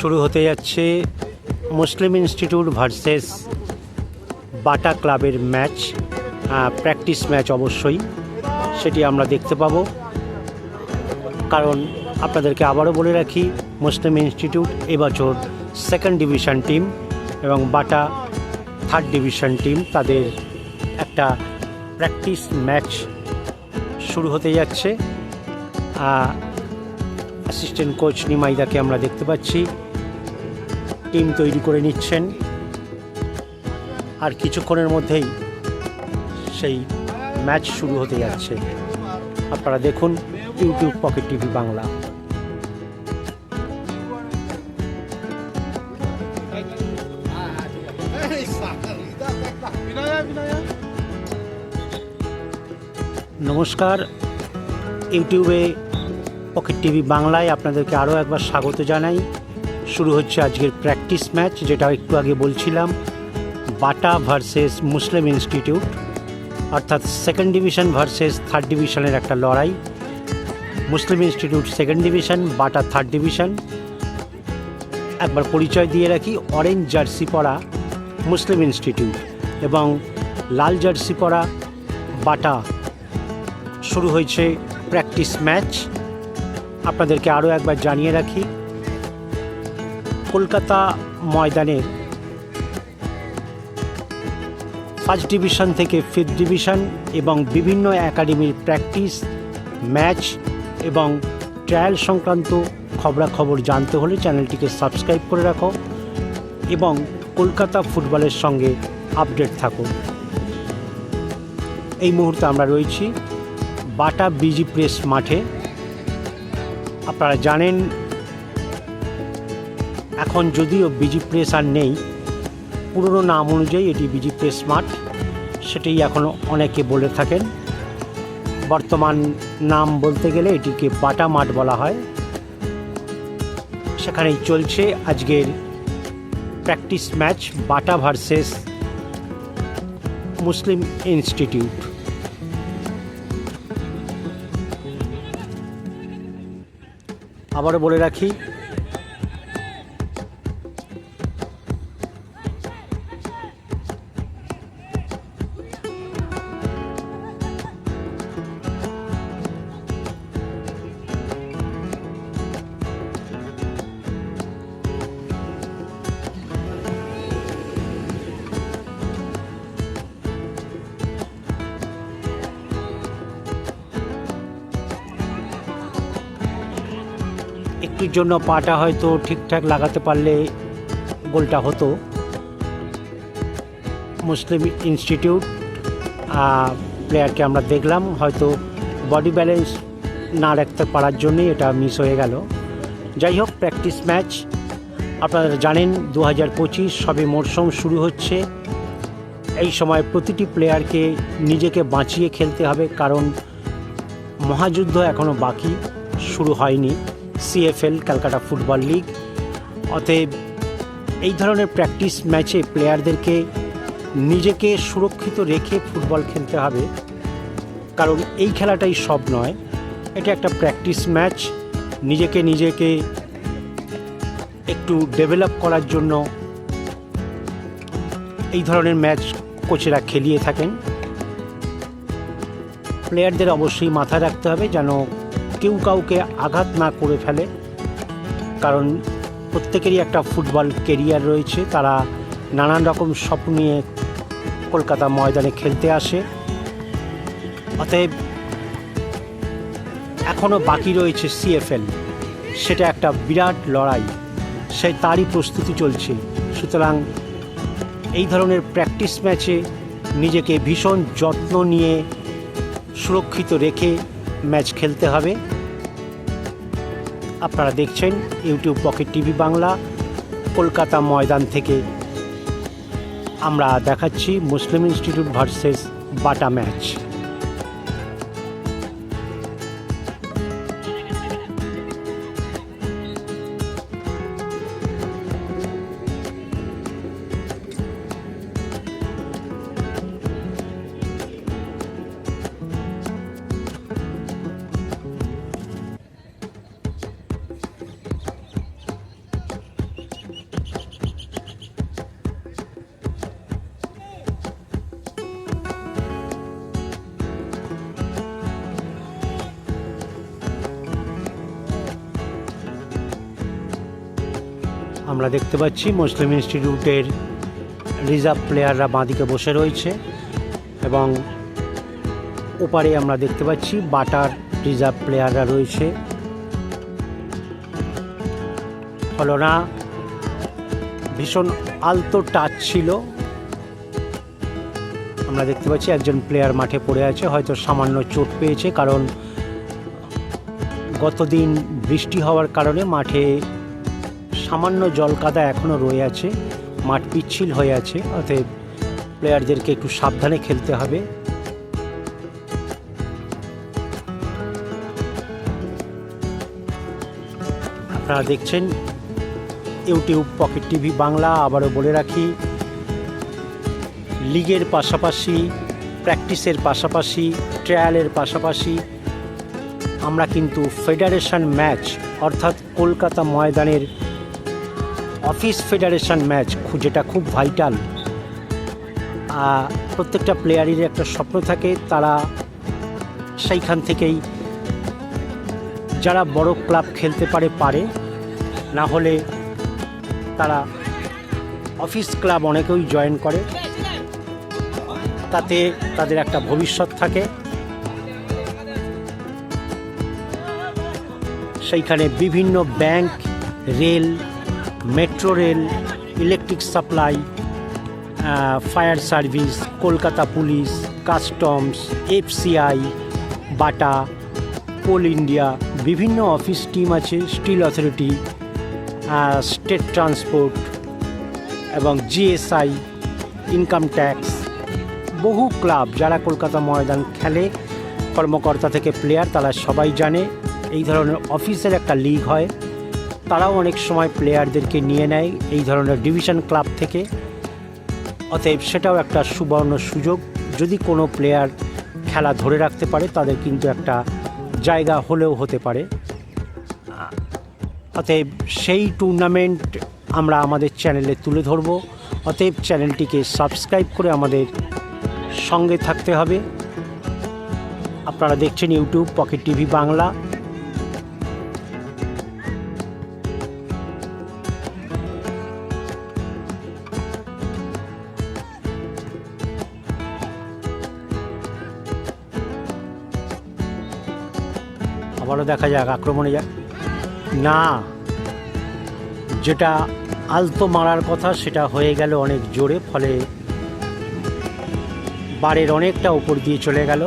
শুরু হতে যাচ্ছে মুসলিম ইনস্টিটিউট ভার্সেস বাটা ক্লাবের ম্যাচ, প্র্যাকটিস ম্যাচ অবশ্যই সেটি আমরা দেখতে পাবো। কারণ আপনাদেরকে আবারও বলে রাখি, মুসলিম ইনস্টিটিউট এবছর সেকেন্ড ডিভিশন টিম এবং বাটা থার্ড ডিভিশন টিম, তাদের একটা প্র্যাকটিস ম্যাচ শুরু হতে যাচ্ছে। অ্যাসিস্ট্যান্ট কোচ নিমাইদাকে আমরা দেখতে পাচ্ছি টিম তৈরি করে নিচ্ছেন, আর কিছুক্ষণের মধ্যেই সেই ম্যাচ শুরু হতে যাচ্ছে। আপনারা দেখুন ইউটিউব পকেট টিভি বাংলা। নমস্কার, ইউটিউবে পকেট টিভি বাংলায় আপনাদেরকে আরও একবার স্বাগত জানাই। শুরু হচ্ছে আজকের প্র্যাকটিস ম্যাচ, যেটা একটু আগে বলছিলাম, বাটা ভার্সেস মুসলিম ইনস্টিটিউট, অর্থাৎ সেকেন্ড ডিভিশন ভার্সেস থার্ড ডিভিশনের একটা লড়াই। মুসলিম Institute second division, Bata third division. একবার পরিচয় দিয়ে রাখি, অরেঞ্জ জার্সি পরা মুসলিম ইনস্টিটিউট এবং লাল জার্সি পরা বাটা। শুরু হয়েছে প্র্যাকটিস ম্যাচ। আপনাদেরকে আরও একবার জানিয়ে রাখি, কলকাতা ময়দানের ফার্স্ট ডিভিশন থেকে ফিফথ ডিভিশন এবং বিভিন্ন একাডেমির প্র্যাকটিস ম্যাচ এবং ট্রায়াল সংক্রান্ত খবরাখবর জানতে হলে চ্যানেলটিকে সাবস্ক্রাইব করে রাখো এবং কলকাতা ফুটবলের সঙ্গে আপডেট থাকো। এই মুহূর্তে আমরা রয়েছি বাটা বিজি প্রেস মাঠে। আপনারা জানেন, এখন যদিও বিজি প্রেস আর নেই, পুরনো নাম অনুযায়ী এটি বিজি প্রেস মাঠ, সেটাই এখনও অনেকে বলে থাকেন। বর্তমান নাম বলতে গেলে এটিকে বাটা মাঠ বলা হয়। সেখানেই চলছে আজকের প্র্যাকটিস ম্যাচ, বাটা ভার্সেস মুসলিম ইনস্টিটিউট। আবারও বলে রাখি, একটুর জন্য পাটা হয়তো ঠিকঠাক লাগাতে পারলে গোলটা হতো। মুসলিম ইনস্টিটিউট প্লেয়ারকে আমরা দেখলাম, হয়তো বডি ব্যালেন্স না রাখতে পারার জন্যই এটা মিস হয়ে গেল। যাই হোক, প্র্যাকটিস ম্যাচ আপনারা জানেন 2025 সবে মরশুম শুরু হচ্ছে। এই সময় প্রতিটি প্লেয়ারকে নিজেকে বাঁচিয়ে খেলতে হবে, কারণ মহাযুদ্ধ এখনও বাকি শুরু হয়নি। CFL Calcutta football league. অতএব এই ধরনের প্র্যাকটিস ম্যাচে প্লেয়ারদেরকে নিজেকে সুরক্ষিত রেখে ফুটবল খেলতে হবে, কারণ এই খেলাটাই সব নয়, এটা একটা প্র্যাকটিস ম্যাচ। নিজেকে একটু ডেভেলপ করার জন্য এই ধরনের ম্যাচ কোচেরা খেলিয়ে থাকেন। প্লেয়ারদের অবশ্যই মাথায় রাখতে হবে যেন কেউ কাউকে আঘাত না করে ফেলে, কারণ প্রত্যেকেরই একটা ফুটবল কেরিয়ার রয়েছে। তারা নানান রকম স্বপ্ন নিয়ে কলকাতা ময়দানে খেলতে আসে। অতএব এখনও বাকি রয়েছে CFL, সেটা একটা বিরাট লড়াই, তারই প্রস্তুতি চলছে। সুতরাং এই ধরনের প্র্যাকটিস ম্যাচে নিজেকে ভীষণ যত্ন নিয়ে সুরক্ষিত রেখে ম্যাচ খেলতে হবে। আপনারা দেখছেন YouTube Pocket TV Bangla. Kolkata Maidan থেকে আমরা দেখাচ্ছি Muslim Institute versus Bata match. আমরা দেখতে পাচ্ছি মুসলিম ইনস্টিটিউটের রিজার্ভ প্লেয়াররা বাঁদিকে বসে রয়েছে এবং ওপারে আমরা দেখতে পাচ্ছি বাটার রিজার্ভ প্লেয়াররা রয়েছে। হলো না, ভীষণ আলতো টাচ ছিল। আমরা দেখতে পাচ্ছি একজন প্লেয়ার মাঠে পড়ে আছে, হয়তো সামান্য চোট পেয়েছে, কারণ গতদিন বৃষ্টি হওয়ার কারণে মাঠে সামান্য জলকাদা এখনও রয়ে আছে, মাঠ পিচ্ছিল হয়ে আছে, অতএব প্লেয়ারদেরকে একটু সাবধানে খেলতে হবে। আপনারা দেখছেন ইউটিউব পকেট টিভি বাংলা। আবারও বলে রাখি, লিগের পাশাপাশি, প্র্যাকটিসের পাশাপাশি, ট্রায়ালের পাশাপাশি আমরা কিন্তু ফেডারেশন ম্যাচ অর্থাৎ কলকাতা ময়দানের অফিস ফেডারেশন ম্যাচ, যেটা খুব ভাইটাল। প্রত্যেকটা প্লেয়ারেরই একটা স্বপ্ন থাকে, তারা সেইখান থেকেই যারা বড় ক্লাব খেলতে পারে, না হলে তারা অফিস ক্লাব অনেকেই জয়েন করে, তাতে তাদের একটা ভবিষ্যৎ থাকে। সেইখানে বিভিন্ন bank, rail, metro rail, electric supply, fire service, Kolkata police, customs, FCI, Bata, Coal India, বিভিন্ন অফিস টিম আছে, স্টিল অথরিটি, স্টেট ট্রান্সপোর্ট এবং জিএসআই, ইনকাম ট্যাক্স, বহু ক্লাব যারা কলকাতা ময়দান খেলে, কর্মকর্তা থেকে প্লেয়ার, তারা সবাই জানে এই ধরনের অফিসের একটা লিগ হয়। তারাও অনেক সময় প্লেয়ারদেরকে নিয়ে নেয় এই ধরনের ডিভিশন ক্লাব থেকে। অতএব সেটাও একটা সুবর্ণ সুযোগ, যদি কোনো প্লেয়ার খেলা ধরে রাখতে পারে তাদের কিন্তু একটা জায়গা হলেও হতে পারে। অতএব সেই টুর্নামেন্ট আমরা আমাদের চ্যানেলে তুলে ধরব। অতএব চ্যানেলটিকে সাবস্ক্রাইব করে আমাদের সঙ্গে থাকতে হবে। আপনারা দেখছেন ইউটিউব পকেট টিভি বাংলা। আবারও দেখা যাক, আক্রমণে যাক না, যেটা আলতো মারার কথা সেটা হয়ে গেল অনেক জোরে, ফলে বারের অনেকটা উপর দিয়ে চলে গেল।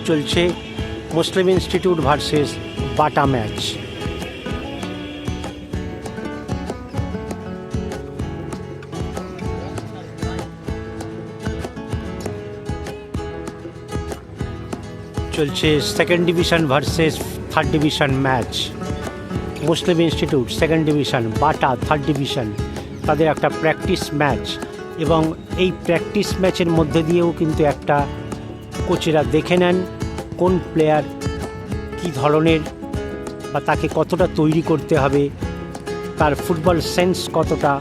চলছে Muslim Institute versus Bata match. চলছে second division versus third division match. Muslim Institute second division, Bata third division, তাদের একটা প্র্যাকটিস ম্যাচ। এবং এই প্র্যাকটিস ম্যাচের মধ্যে দিয়েও কিন্তু একটা কোচেরা দেখে নেন কোন প্লেয়ার কী ধরনের, বা তাকে কতটা তৈরি করতে হবে, তার ফুটবল সেন্স কতটা।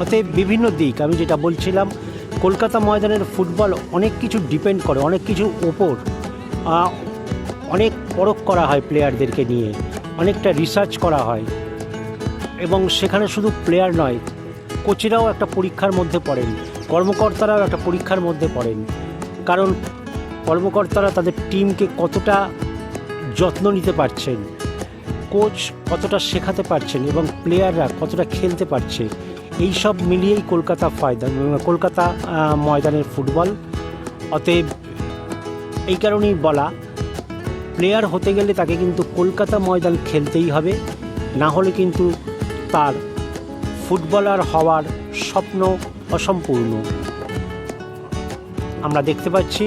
অতএব বিভিন্ন দিক, আমি যেটা বলছিলাম, কলকাতা ময়দানের ফুটবল অনেক কিছু ডিপেন্ড করে, অনেক কিছুর ওপর অনেক পরখ করা হয় প্লেয়ারদেরকে নিয়ে, অনেকটা রিসার্চ করা হয়। এবং সেখানে শুধু প্লেয়ার নয়, কোচেরাও একটা পরীক্ষার মধ্যে পড়েন, কর্মকর্তারাও একটা পরীক্ষার মধ্যে পড়েন। কারণ কর্মকর্তারা তাদের টিমকে কতটা যত্ন নিতে পারছেন, কোচ কতটা শেখাতে পারছেন এবং প্লেয়াররা কতটা খেলতে পারছে, এই সব মিলিয়েই কলকাতা ময়দানের ফুটবল। অতএব এই কারণেই বলা, প্লেয়ার হতে গেলে তাকে কিন্তু কলকাতা ময়দান খেলতেই হবে, না হলে কিন্তু তার ফুটবলার হওয়ার স্বপ্ন অসম্পূর্ণ। আমরা দেখতে পাচ্ছি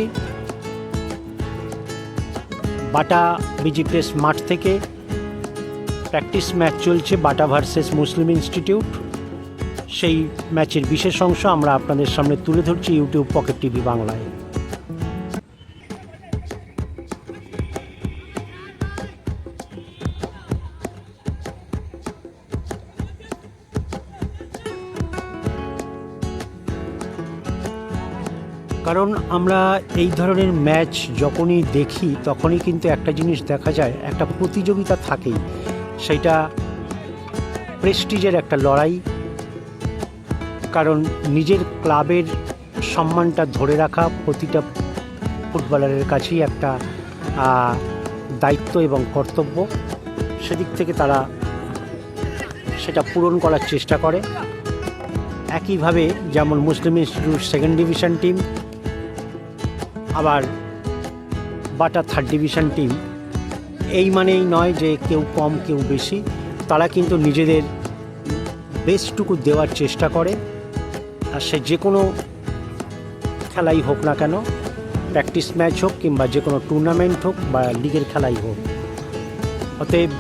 বাটা বিজি প্রেস মাঠ থেকে প্র্যাকটিস ম্যাচ চলছে, বাটা ভার্সেস মুসলিম ইনস্টিটিউট। সেই ম্যাচের বিশেষ অংশ আমরা আপনাদের সামনে তুলে ধরছি ইউটিউব পকেট টিভি বাংলায়। কারণ আমরা এই ধরনের ম্যাচ যখনই দেখি তখনই কিন্তু একটা জিনিস দেখা যায়, একটা প্রতিযোগিতা থাকেই। সেটা প্রেস্টিজের একটা লড়াই, কারণ নিজের ক্লাবের সম্মানটা ধরে রাখা প্রতিটা ফুটবলারের কাছেই একটা দায়িত্ব এবং কর্তব্য। সেদিক থেকে তারা সেটা পূরণ করার চেষ্টা করে। একইভাবে যেমন মুসলিম ইনস্টিটিউট সেকেন্ড ডিভিশন টিম, আবার বাটা থার্ড ডিভিশন টিম, এই মানেই নয় যে কেউ কম কেউ বেশি, তারা কিন্তু নিজেদের বেস্টটুকু দেওয়ার চেষ্টা করে। আর সে যে কোনো খেলাই হোক না কেন, প্র্যাকটিস ম্যাচ হোক কিংবা যে কোনো টুর্নামেন্ট হোক বা লিগের খেলাই হোক, অতএব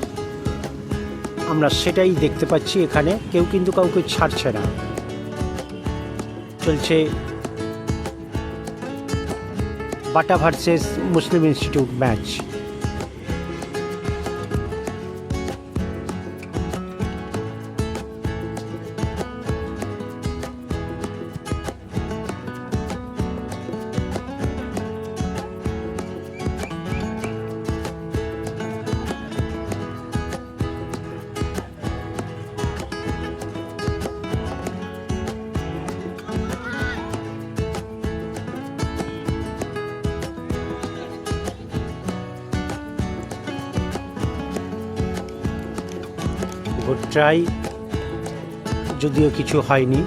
আমরা সেটাই দেখতে পাচ্ছি এখানে। কেউ কিন্তু কাউকে ছাড়ছে না। চলছে বাটা ভার্সেস মুসলিম ইনস্টিটিউট ম্যাচ। গুড ট্রাই, যদিও কিছু হয়নি।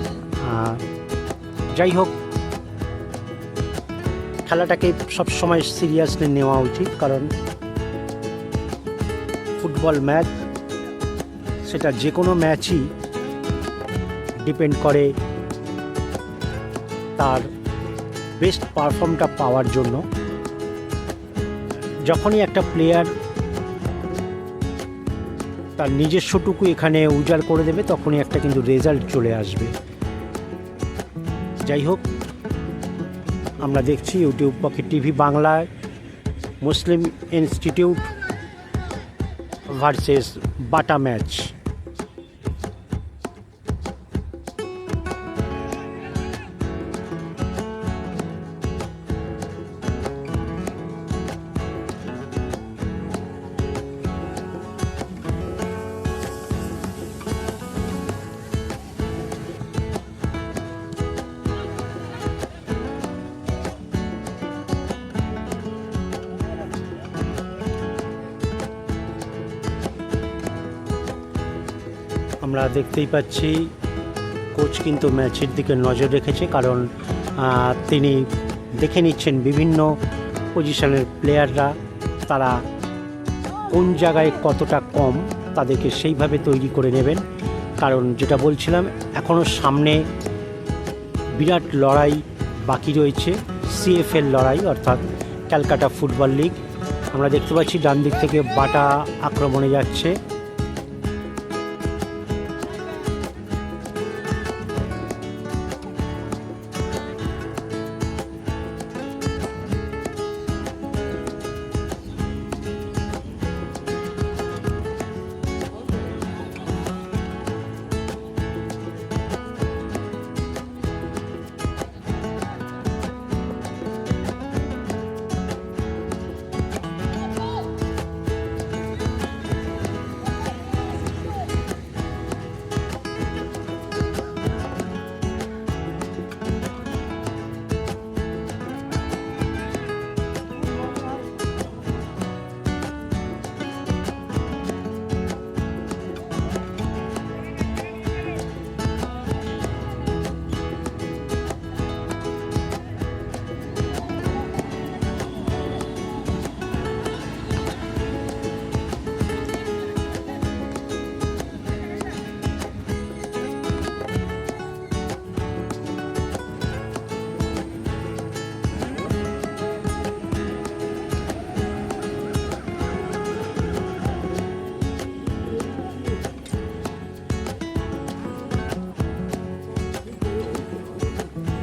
যাই হোক, খেলাটাকে সবসময় সিরিয়াসলি নেওয়া উচিত, কারণ ফুটবল ম্যাচ, সেটা যে কোনো ম্যাচই ডিপেন্ড করে তার বেস্ট পারফর্মটা পাওয়ার জন্য। যখনই একটা প্লেয়ার তার নিজস্বটুকু এখানে উজাড় করে দেবে, তখনই একটা কিন্তু রেজাল্ট চলে আসবে। যাই হোক, আমরা দেখছি ইউটিউব পকেট টিভি বাংলায় মুসলিম ইনস্টিটিউট ভার্সেস বাটা ম্যাচ। আমরা দেখতেই পাচ্ছি কোচ কিন্তু ম্যাচের দিকে নজর রেখেছে, কারণ তিনি দেখে নিচ্ছেন বিভিন্ন পজিশনের প্লেয়াররা তারা কোন জায়গায় কতটা কম, তাদেরকে সেইভাবে তৈরি করে নেবেন। কারণ যেটা বলছিলাম, এখনও সামনে বিরাট লড়াই বাকি রয়েছে, সিএফএল লড়াই, অর্থাৎ ক্যালকাটা ফুটবল লিগ। আমরা দেখতে পাচ্ছি ডান দিক থেকে বাটা আক্রমণে যাচ্ছে।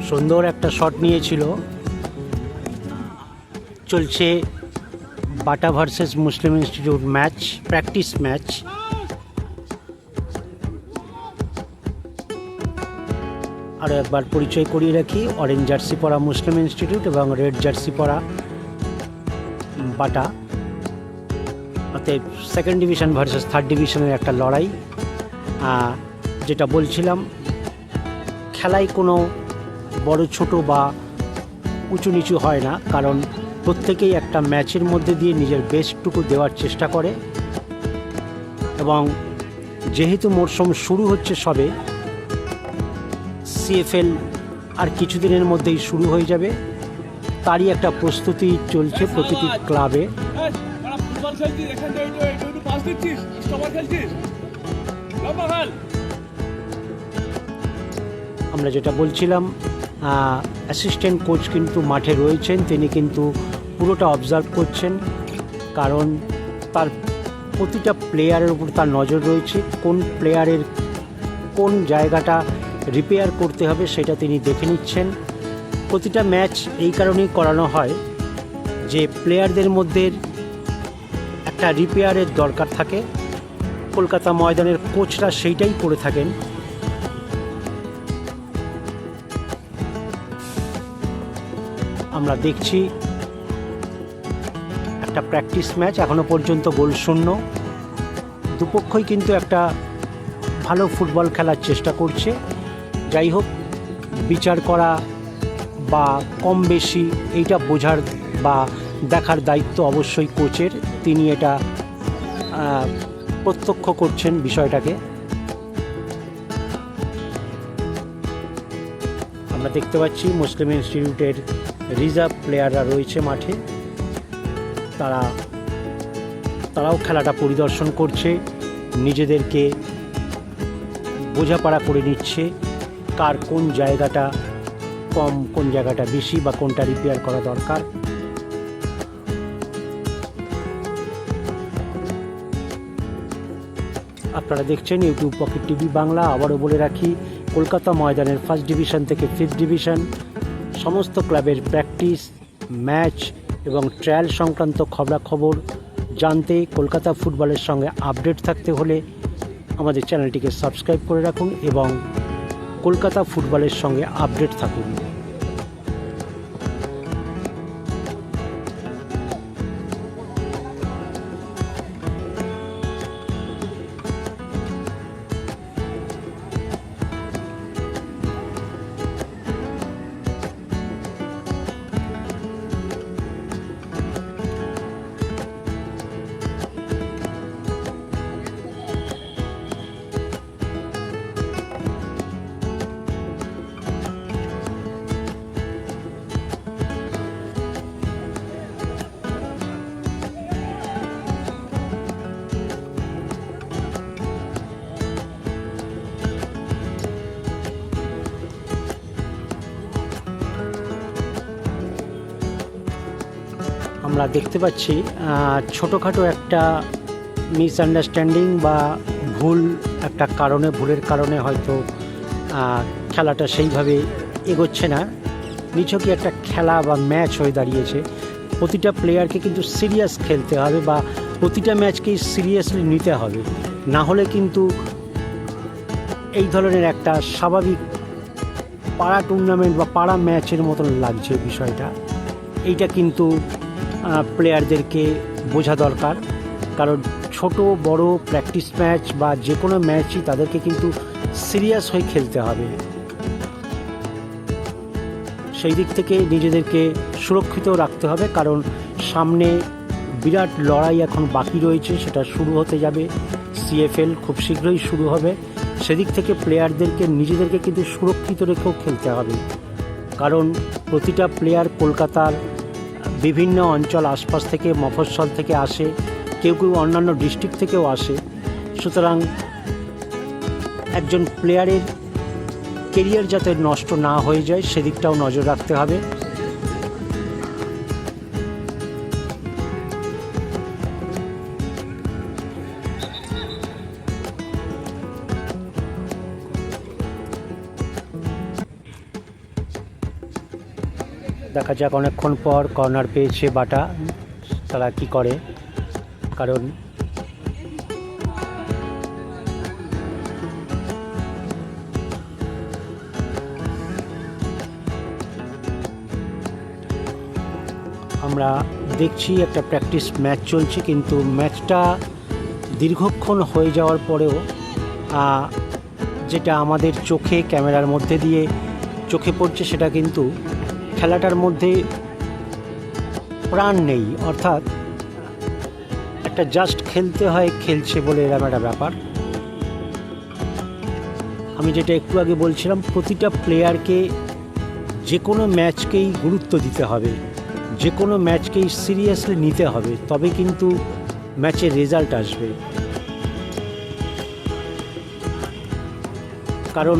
সুন্দর একটা শট নিয়েছিল। চলছে বাটা ভার্সেস মুসলিম ইনস্টিটিউট ম্যাচ, প্র্যাকটিস ম্যাচ। আরও একবার পরিচয় করিয়ে রাখি, অরেঞ্জ জার্সি পরা মুসলিম ইনস্টিটিউট এবং রেড জার্সি পরা বাটা। অতএব সেকেন্ড ডিভিশন ভার্সেস থার্ড ডিভিশনের একটা লড়াই। যেটা বলছিলাম, খেলায় কোনো বড় ছোট বা উঁচু নিচু হয় না, কারণ প্রত্যেকেই একটা ম্যাচের মধ্যে দিয়ে নিজের বেস্টটুকু দেওয়ার চেষ্টা করে। এবং যেহেতু মরশুম শুরু হচ্ছে সবে, সিএফএল আর কিছুদিনের মধ্যেই শুরু হয়ে যাবে, তারই একটা প্রস্তুতি চলছে প্রতিটি ক্লাবে। আমরা যেটা বলছিলাম, অ্যাসিস্ট্যান্ট কোচ কিন্তু মাঠে রয়েছেন, তিনি কিন্তু পুরোটা অবজার্ভ করছেন, কারণ তার প্রতিটা প্লেয়ারের উপর তার নজর রয়েছে। কোন প্লেয়ারের কোন জায়গাটা রিপেয়ার করতে হবে সেটা তিনি দেখে নিচ্ছেন। প্রতিটা ম্যাচ এই কারণেই করানো হয় যে প্লেয়ারদের মধ্যে একটা রিপেয়ারের দরকার থাকে। কলকাতা ময়দানের কোচরা সেইটাই করে থাকেন। আমরা দেখছি একটা প্র্যাকটিস ম্যাচ, এখনো পর্যন্ত গোল শূন্য। দুপক্ষই কিন্তু একটা ভালো ফুটবল খেলার চেষ্টা করছে। যাই হোক, বিচার করা বা কম বেশি এইটা বোঝার বা দেখার দায়িত্ব অবশ্যই কোচের। তিনি এটা প্রত্যক্ষ করছেন বিষয়টাকে। আমরা দেখতে পাচ্ছি মুসলিম ইনস্টিটিউটের রিজার্ভ প্লেয়াররা রয়েছে মাঠে, তারাও খেলাটা পরিদর্শন করছে, নিজেদেরকে বোঝাপড়া করে নিচ্ছে কার কোন জায়গাটা কম, কোন জায়গাটা বেশি, বা কোনটা রিপেয়ার করা দরকার। আপনারা দেখছেন ইউটিউব পকেট টিভি বাংলা। আবারও বলে রাখি, কলকাতা ময়দানের ফার্স্ট ডিভিশন থেকে ফিফথ ডিভিশন সমস্ত ক্লাবের প্র্যাকটিস, ম্যাচ এবং ট্রায়াল সংক্রান্ত খবরাখবর জানতে, কলকাতা ফুটবলের সঙ্গে আপডেট থাকতে হলে আমাদের চ্যানেলটিকে সাবস্ক্রাইব করে রাখুন এবং কলকাতা ফুটবলের সঙ্গে আপডেট থাকুন। আমরা দেখতে পাচ্ছি ছোটোখাটো একটা মিসআন্ডারস্ট্যান্ডিং বা ভুলের কারণে হয়তো খেলাটা সেইভাবে এগোচ্ছে না। নিছকই একটা খেলা বা ম্যাচ হয়ে দাঁড়িয়েছে। প্রতিটা প্লেয়ারকে কিন্তু সিরিয়াস খেলতে হবে বা প্রতিটা ম্যাচকেই সিরিয়াসলি নিতে হবে, না হলে কিন্তু এই ধরনের একটা স্বাভাবিক পাড়া টুর্নামেন্ট বা পাড়া ম্যাচের মতন লাগছে বিষয়টা। এইটা কিন্তু প্লেয়ারদেরকে বোঝা দরকার, কারণ ছোট বড় প্র্যাকটিস ম্যাচ বা যে কোনো ম্যাচই তাদেরকে কিন্তু সিরিয়াস হয়ে খেলতে হবে। সেই দিক থেকে নিজেদেরকে সুরক্ষিত রাখতে হবে, কারণ সামনে বিরাট লড়াই এখন বাকি রয়েছে, সেটা শুরু হতে যাবে। সিএফএল খুব শীঘ্রই শুরু হবে। সেদিক থেকে প্লেয়ারদেরকে নিজেদেরকে কিন্তু সুরক্ষিত রেখেও খেলতে হবে, কারণ প্রতিটা প্লেয়ার কলকাতার বিভিন্ন অঞ্চল আশপাশ থেকে, মফস্বল থেকে আসে, কেউ কেউ অন্যান্য ডিস্ট্রিক্ট থেকেও আসে। সুতরাং একজন প্লেয়ারের কেরিয়ার যাতে নষ্ট না হয়ে যায় সেদিকটাও নজর রাখতে হবে। দেখা যাক অনেকক্ষণ পর কর্নার পেয়েছে বাটা, তারা কি করে, কারণ আমরা দেখছি একটা প্র্যাকটিস ম্যাচ চলছে, কিন্তু ম্যাচটা দীর্ঘক্ষণ হয়ে যাওয়ার পরেও যেটা আমাদের চোখে ক্যামেরার মধ্যে দিয়ে চোখে পড়ছে সেটা কিন্তু খেলাটার মধ্যে প্রাণ নেই, অর্থাৎ একটা জাস্ট খেলতে হয়, খেলছে বলে এরকম একটা ব্যাপার। আমি যেটা একটু আগে বলছিলাম, প্রতিটা প্লেয়ারকে যে কোনো ম্যাচকেই গুরুত্ব দিতে হবে, যে কোনো ম্যাচকেই সিরিয়াসলি নিতে হবে, তবে কিন্তু ম্যাচের রেজাল্ট আসবে। কারণ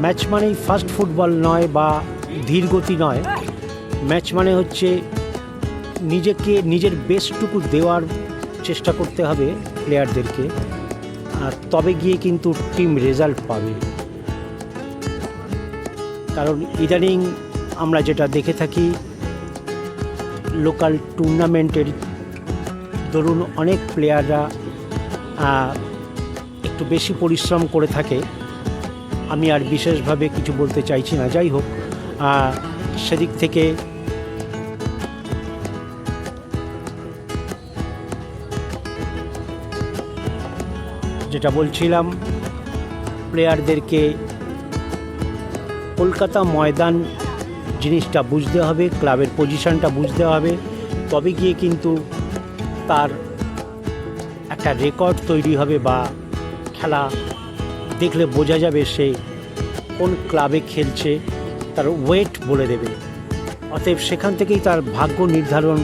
ম্যাচ মানেই ফাস্ট ফুটবল নয় বা ধীরগতি নয়, ম্যাচ মানে হচ্ছে নিজের বেস্টটুকু দেওয়ার চেষ্টা করতে হবে প্লেয়ারদেরকে, আর তবে গিয়ে কিন্তু টিম রেজাল্ট পাবে। কারণ ইদানিং আমরা যেটা দেখে থাকি, লোকাল টুর্নামেন্টের ধরুন অনেক প্লেয়াররা একটু বেশি পরিশ্রম করে থাকে, আমি আর বিশেষভাবে কিছু বলতে চাইছি না। যাই হোক, সেদিক থেকে যেটা বলছিলাম, প্লেয়ারদেরকে কলকাতা ময়দান জিনিসটা বুঝতে হবে, ক্লাবের পজিশনটা বুঝতে হবে, তবে গিয়ে কিন্তু তার একটা রেকর্ড তৈরি হবে বা খেলা দেখলে বোঝা যাবে সে কোন ক্লাবে খেলছে, তার ওয়েট বলে দেবে। অতএব সেখান থেকেই তার ভাগ্য নির্ধারণ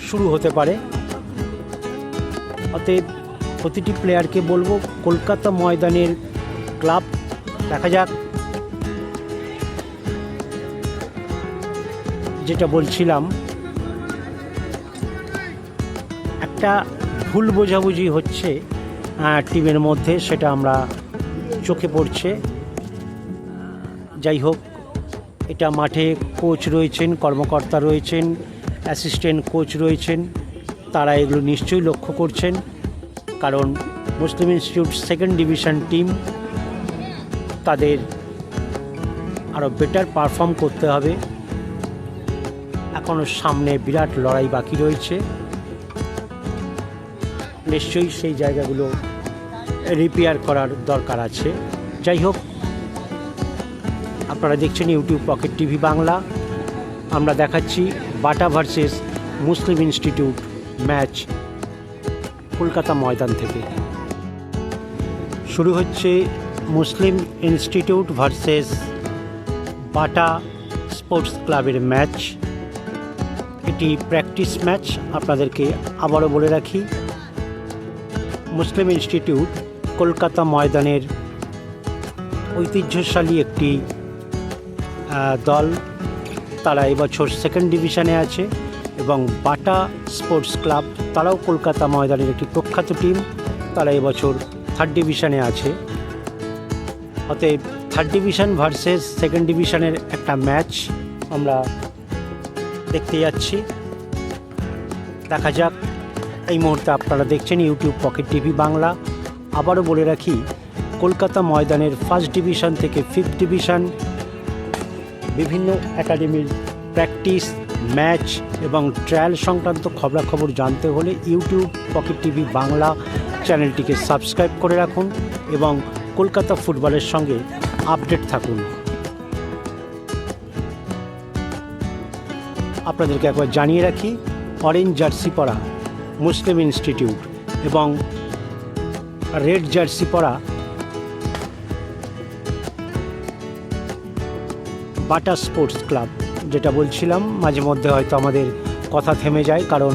শুরু হতে পারে। অতএব প্রতিটি প্লেয়ারকে বলবো, কলকাতা ময়দানের ক্লাব দেখা যাক। যেটা বলছিলাম, একটা ভুল বোঝাবুঝি হচ্ছে টিমের মধ্যে, সেটা আমরা চোখে পড়ছে। যাই হোক, এটা মাঠে কোচ রয়েছেন, কর্মকর্তা রয়েছেন, অ্যাসিস্ট্যান্ট কোচ রয়েছেন, তারা এগুলো নিশ্চয়ই লক্ষ্য করছেন। কারণ মুসলিম ইনস্টিটিউট সেকেন্ড ডিভিশন টিম, তাদের আরও বেটার পারফর্ম করতে হবে। এখনও সামনে বিরাট লড়াই বাকি রয়েছে, নিশ্চয়ই সেই জায়গাগুলো রিপেয়ার করার দরকার আছে। যাই হোক, আপনারা দেখছেন ইউটিউব পকেট টিভি বাংলা। আমরা দেখাচ্ছি বাটা ভার্সেস মুসলিম ইনস্টিটিউট ম্যাচ কলকাতা ময়দান থেকে। শুরু হচ্ছে মুসলিম ইনস্টিটিউট ভার্সেস বাটা স্পোর্টস ক্লাবের ম্যাচ। এটি প্র্যাকটিস ম্যাচ। আপনাদেরকে আবারও বলে রাখি, মুসলিম ইনস্টিটিউট কলকাতা ময়দানের ঐতিহ্যশালী একটি দল। তারা এবছর সেকেন্ড ডিভিশনে আছে, এবং বাটা স্পোর্টস ক্লাব, তারাও কলকাতা ময়দানের একটি প্রখ্যাত টিম, তারা এবছর থার্ড ডিভিশনে আছে। অতএব থার্ড ডিভিশন ভার্সেস সেকেন্ড ডিভিশনের একটা ম্যাচ আমরা দেখতে যাচ্ছি। দেখা যাক। এই মুহূর্তে আপনারা দেখছেন ইউটিউব পকেট টিভি বাংলা। আবারও বলে রাখি, কলকাতা ময়দানের ফার্স্ট ডিভিশন থেকে ফিফথ ডিভিশন বিভিন্ন একাডেমির প্র্যাকটিস, ম্যাচ এবং ট্রায়াল সংক্রান্ত খবরাখবর জানতে হলে ইউটিউব পকেট টিভি বাংলা চ্যানেলটিকে সাবস্ক্রাইব করে রাখুন এবং কলকাতা ফুটবলের সঙ্গে আপডেট থাকুন। আপনাদেরকে একবার জানিয়ে রাখি, অরেঞ্জ জার্সি পরা মুসলিম ইনস্টিটিউট এবং রেড জার্সি পরা বাটা স্পোর্টস ক্লাব। যেটা বলছিলাম, মাঝে মধ্যে হয়তো আমাদের কথা থেমে যায়, কারণ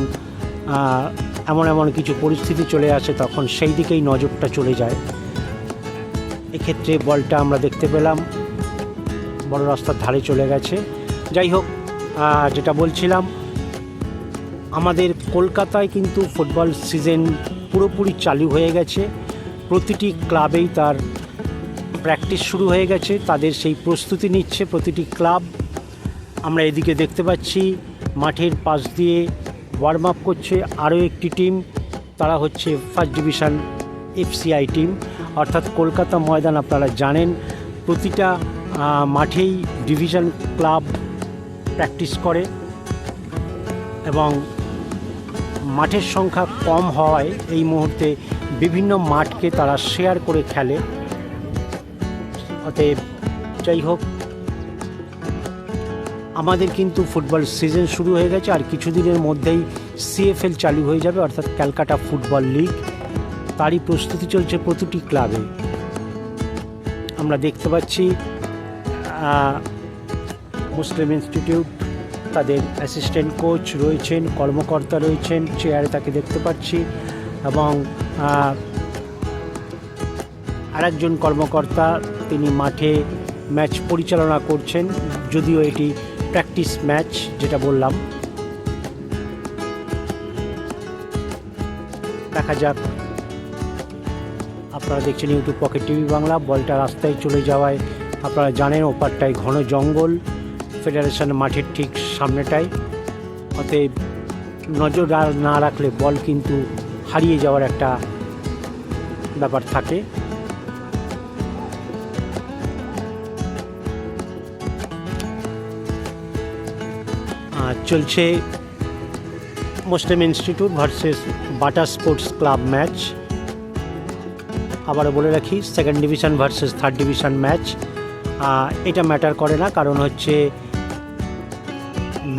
এমন কিছু পরিস্থিতি চলে আসে, তখন সেই দিকেই নজরটা চলে যায়। এক্ষেত্রে বলটা আমরা দেখতে পেলাম বড় রাস্তার ধারে চলে গেছে। যাই হোক, যেটা বলছিলাম, আমাদের কলকাতায় কিন্তু ফুটবল সিজন পুরোপুরি চালু হয়ে গেছে। প্রতিটি ক্লাবেই তার প্র্যাকটিস শুরু হয়ে গেছে, তাদের সেই প্রস্তুতি নিচ্ছে প্রতিটি ক্লাব। আমরা এদিকে দেখতে পাচ্ছি মাঠের পাশ দিয়ে ওয়ার্ম আপ করছে আরও একটি টিম, তারা হচ্ছে ফার্স্ট ডিভিশন এফসিআই টিম। অর্থাৎ কলকাতা ময়দান আপনারা জানেন, প্রতিটা মাঠেই ডিভিশন ক্লাব প্র্যাকটিস করে, এবং মাঠের সংখ্যা কম হওয়ায় এই মুহূর্তে বিভিন্ন মাঠকে তারা শেয়ার করে খেলে। অতএব যাই হোক, আমাদের কিন্তু ফুটবল সিজন শুরু হয়ে গেছে, আর কিছুদিনের মধ্যেই CFL চালু হয়ে যাবে, অর্থাৎ ক্যালকাটা ফুটবল লিগ। তারই প্রস্তুতি চলছে প্রতিটি ক্লাবে। আমরা দেখতে পাচ্ছি মুসলিম ইনস্টিটিউট, তাদের অ্যাসিস্ট্যান্ট কোচ রয়েছেন, কর্মকর্তা রয়েছেন, চেয়ারে তাকে দেখতে পাচ্ছি, এবং আরেকজন কর্মকর্তা তিনি মাঠে ম্যাচ পরিচালনা করছেন, যদিও এটি প্র্যাকটিস ম্যাচ যেটা বললাম। দেখা যাক। আপনারা দেখছেন ইউটিউব পকেট টিভি বাংলা। বলটা রাস্তায় চলে যাওয়ায় আপনারা জানেন ওপারটায় ঘন জঙ্গল, ফেডারেশন মাঠের ঠিক সামনেটায়। অতএব নজর না রাখলে বল কিন্তু হারিয়ে যাওয়ার একটা ব্যাপার থাকে। চলছে মুসলিম ইনস্টিটিউট ভার্সেস বাটা স্পোর্টস ক্লাব ম্যাচ। আবারও বলে রাখি, second division versus third division match. এটা ম্যাটার করে না, কারণ হচ্ছে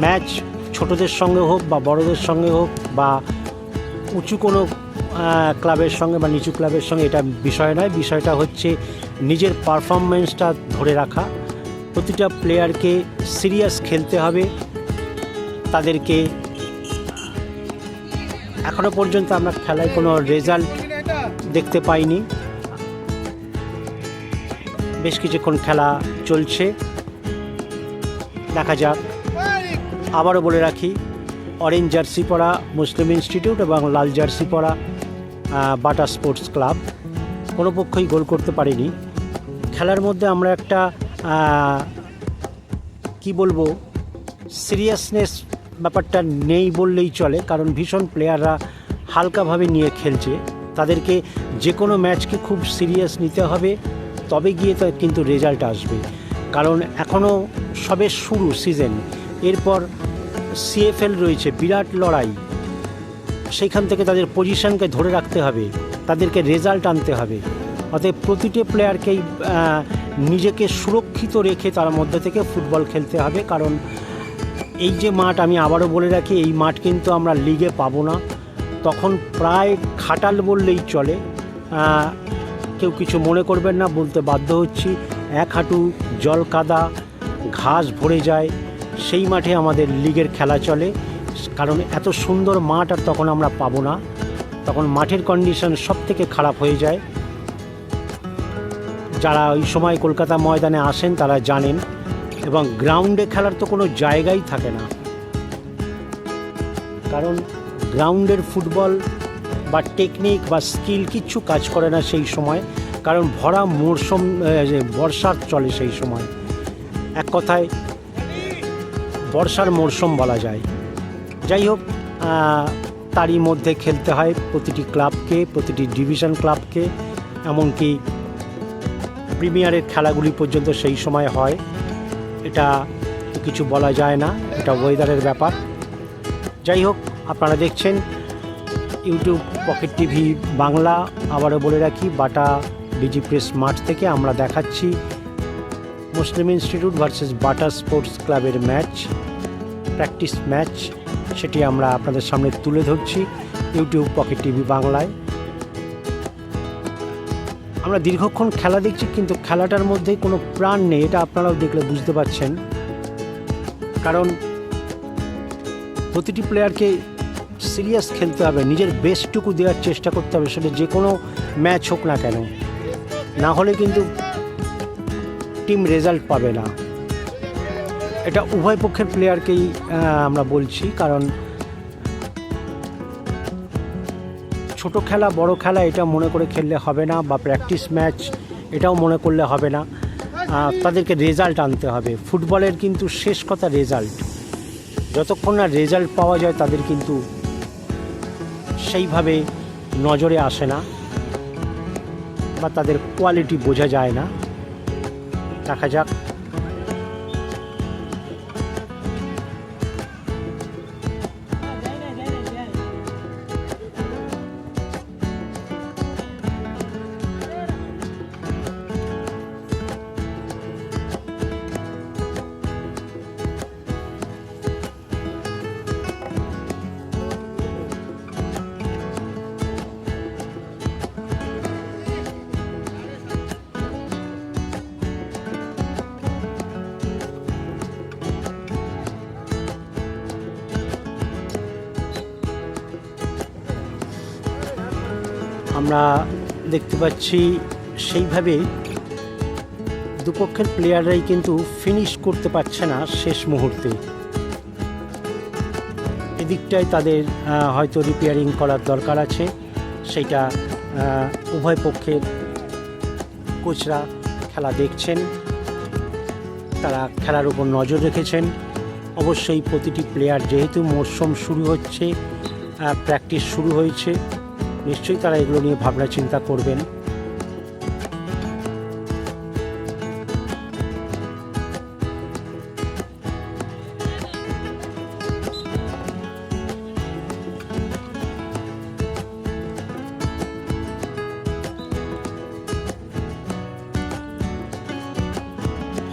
ম্যাচ ছোটদের সঙ্গে হোক বা বড়দের সঙ্গে হোক বা উঁচু কোনো ক্লাবের সঙ্গে বা নিচু ক্লাবের সঙ্গে, এটা বিষয় নয়। বিষয়টা হচ্ছে নিজের পারফরমেন্সটা ধরে রাখা। প্রতিটা প্লেয়ারকে সিরিয়াস খেলতে হবে। তাদেরকে এখনো পর্যন্ত আমরা খেলায় কোনো রেজাল্ট দেখতে পাইনি। বেশ কিছুক্ষণ খেলা চলছে, দেখা যাক। আবারও বলে রাখি, অরেঞ্জ জার্সি পরা মুসলিম ইনস্টিটিউট এবং লাল জার্সি পরা বাটা স্পোর্টস ক্লাব, কোনো পক্ষই গোল করতে পারেনি। খেলার মধ্যে আমরা একটা কি বলবো, সিরিয়াসনেস ব্যাপারটা নেই বললেই চলে, কারণ ভীষণ প্লেয়াররা হালকাভাবে নিয়ে খেলছে। তাদেরকে যে কোনো ম্যাচকে খুব সিরিয়াস নিতে হবে, তবে গিয়ে তো কিন্তু রেজাল্ট আসবে। কারণ এখনও সবে শুরু সিজন, এরপর CFL রয়েছে, বিরাট লড়াই। সেইখান থেকে তাদের পজিশনকে ধরে রাখতে হবে, তাদেরকে রেজাল্ট আনতে হবে। অতএব প্রতিটি প্লেয়ারকেই নিজেকে সুরক্ষিত রেখে তার মধ্যে থেকে ফুটবল খেলতে হবে। কারণ এই যে মাঠ, আমি আবারও বলে রাখি, এই মাঠ কিন্তু আমরা লিগে পাবো না। তখন প্রায় খাটাল বললেই চলে। কেউ কিছু মনে করবেন না, বলতে বাধ্য হচ্ছি। এক হাঁটু জল কাদা, ঘাস ভরে যায়, সেই মাঠে আমাদের লিগের খেলা চলে। কারণ এত সুন্দর মাঠ আর তখন আমরা পাবো না, তখন মাঠের কন্ডিশন সব থেকে খারাপ হয়ে যায়। যারা ওই সময় কলকাতা ময়দানে আসেন তারা জানেন। এবং গ্রাউন্ডে খেলার তো কোনো জায়গাই থাকে না, কারণ গ্রাউন্ডের ফুটবল বা টেকনিক বা স্কিল কিচ্ছু কাজ করে না সেই সময়, কারণ ভরা মরশুম, বর্ষার চলে সেই সময়। এক কথায় বর্ষার মরশুম বলা যায়। যাই হোক, তারই মধ্যে খেলতে হয় প্রতিটি ক্লাবকে, প্রতিটি ডিভিশন ক্লাবকে, এমনকি প্রিমিয়ারের খেলাগুলি পর্যন্ত সেই সময় হয়। এটা কিছু বলা যায় না, এটা ওয়েদারের ব্যাপার। যাই হোক, আপনারা দেখছেন ইউটিউব পকেট টিভি বাংলা। আবারও বলে রাখি, বাটা বিজি প্রেস মাঠ থেকে আমরা দেখাচ্ছি মুসলিম ইনস্টিটিউট ভার্সেস বাটা স্পোর্টস ক্লাবের ম্যাচ, প্র্যাকটিস ম্যাচ। সেটি আমরা আপনাদের সামনে তুলে ধরছি ইউটিউব পকেট টিভি বাংলায়। আমরা দীর্ঘক্ষণ খেলা দেখছি, কিন্তু খেলাটার মধ্যে কোনো প্রাণ নেই, এটা আপনারাও দেখলে বুঝতে পারছেন। কারণ প্রতিটি প্লেয়ারকে সিরিয়াস খেলতে হবে, নিজের বেস্টটুকু দেওয়ার চেষ্টা করতে হবে, সেটা যে কোনো ম্যাচ হোক না কেন। না হলে কিন্তু টিম রেজাল্ট পাবে না। এটা উভয় পক্ষের প্লেয়ারকেই আমরা বলছি, কারণ ছোট খেলা বড় খেলা এটা মনে করে খেললে হবে না, বা প্র্যাকটিস ম্যাচ এটাও মনে করলে হবে না। তাদেরকে রেজাল্ট আনতে হবে। ফুটবলের কিন্তু শেষ কথা রেজাল্ট। যতক্ষণ না রেজাল্ট পাওয়া যায় তাদের কিন্তু সেইভাবে নজরে আসে না, বা তাদের কোয়ালিটি বোঝা যায় না। দেখা যাক। আমরা দেখতে পাচ্ছি সেইভাবে দুপক্ষের প্লেয়াররাই কিন্তু ফিনিশ করতে পারছে না শেষ মুহূর্তে। এদিকটায় তাদের হয়তো রিপেয়ারিং করার দরকার আছে, সেইটা উভয় পক্ষের কোচরা খেলা দেখছেন, তারা খেলার উপর নজর রেখেছেন। অবশ্যই প্রতিটি প্লেয়ার, যেহেতু মরশুম শুরু হচ্ছে, প্র্যাকটিস শুরু হয়েছে, নিশ্চয়ই তারা এগুলো নিয়ে ভাবনা চিন্তা করবেন।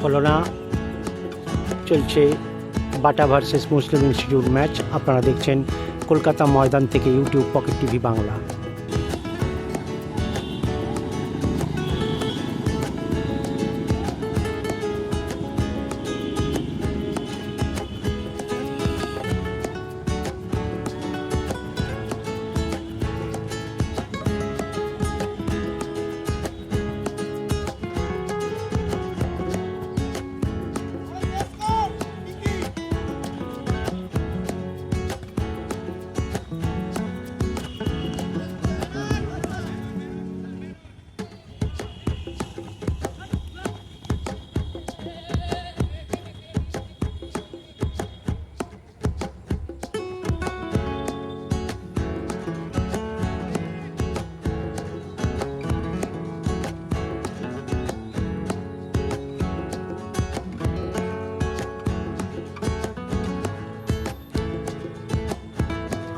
হলো না, চলছে বাটা ভার্সেস মুসলিম ইনস্টিটিউট ম্যাচ। আপনারা দেখছেন কলকাতা ময়দান থেকে ইউটিউব পকেট টিভি বাংলা।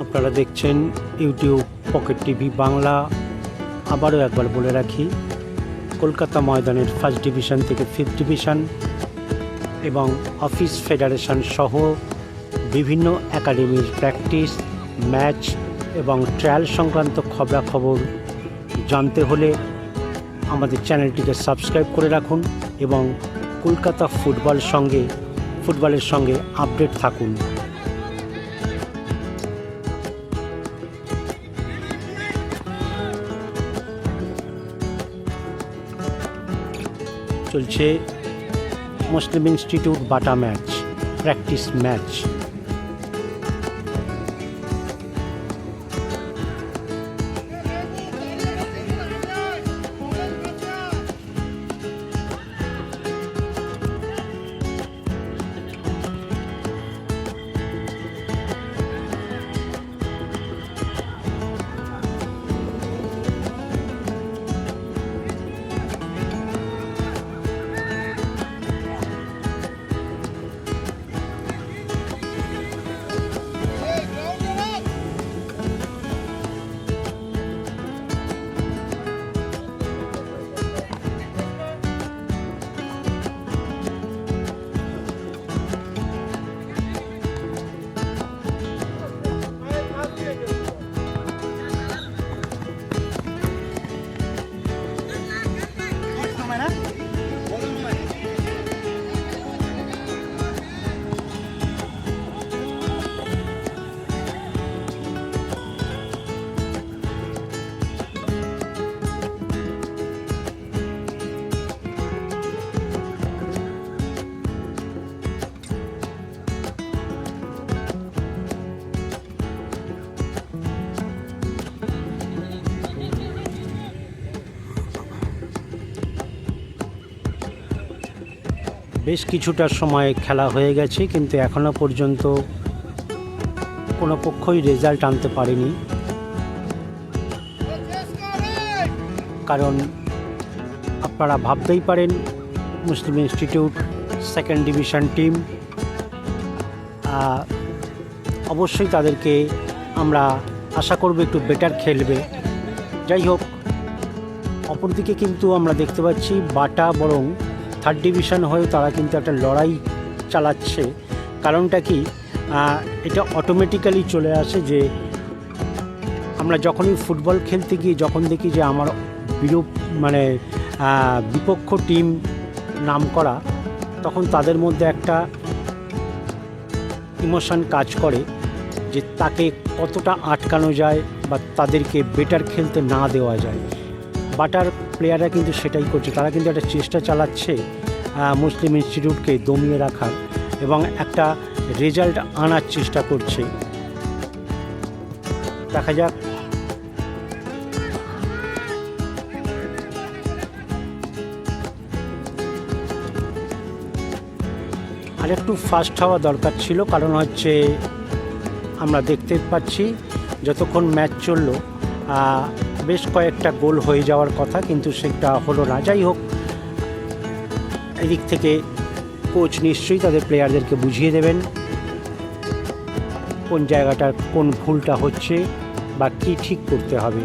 আপনারা দেখছেন ইউটিউব পকেট টিভি বাংলা। আবারও একবার বলে রাখি, কলকাতা ময়দানের ফার্স্ট ডিভিশন থেকে ফিফথ ডিভিশন এবং অফিস ফেডারেশন সহ বিভিন্ন একাডেমির প্র্যাকটিস, ম্যাচ এবং ট্রায়াল সংক্রান্ত খবরাখবর জানতে হলে আমাদের চ্যানেলটিকে সাবস্ক্রাইব করে রাখুন এবং কলকাতা ফুটবলের সঙ্গে আপডেট থাকুন। চলছে মুসলিম ইনস্টিটিউট বাটা ম্যাচ, প্র্যাকটিস ম্যাচ। বেশ কিছুটা সময় খেলা হয়ে গেছে, কিন্তু এখনও পর্যন্ত কোনো পক্ষই রেজাল্ট আনতে পারেনি। কারণ আপনারা ভাবতেই পারেন, মুসলিম ইনস্টিটিউট সেকেন্ড ডিভিশন টিম, অবশ্যই তাদেরকে আমরা আশা করব একটু বেটার খেলবে। যাই হোক, অপরদিকে কিন্তু আমরা দেখতে পাচ্ছি বাটা বরং থার্ড ডিভিশন হয়েও তারা কিন্তু একটা লড়াই চালাচ্ছে। কারণটা কি, এটা অটোমেটিক্যালি চলে আসে যে আমরা যখনই ফুটবল খেলতে গিয়ে যখন দেখি যে আমার বিপক্ষ টিম নাম করা, তখন তাদের মধ্যে একটা ইমোশন কাজ করে যে তাকে কতটা আটকানো যায়, বা তাদেরকে বেটার খেলতে না দেওয়া যায়। বাটার প্লেয়াররা কিন্তু সেটাই করছে, তারা কিন্তু একটা চেষ্টা চালাচ্ছে মুসলিম ইনস্টিটিউটকে দমিয়ে রাখার এবং একটা রেজাল্ট আনার চেষ্টা করছে। দেখা যাক। আর একটু ফাস্ট হওয়া দরকার ছিল, কারণ হচ্ছে আমরা দেখতে পাচ্ছি যতক্ষণ ম্যাচ চলল বেশ কয়েকটা গোল হয়ে যাওয়ার কথা, কিন্তু সেটা হলো না। যাই হোক, এদিক থেকে কোচ নিশ্চয়ই তাদের প্লেয়ারদেরকে বুঝিয়ে দেবেন কোন জায়গাটার কোন ভুলটা হচ্ছে বা কী ঠিক করতে হবে।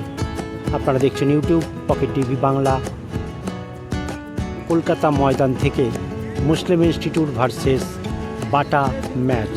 আপনারা দেখছেন YouTube Pocket TV Bangla. Kolkata Maidan থেকে Muslim Institute versus Bata match.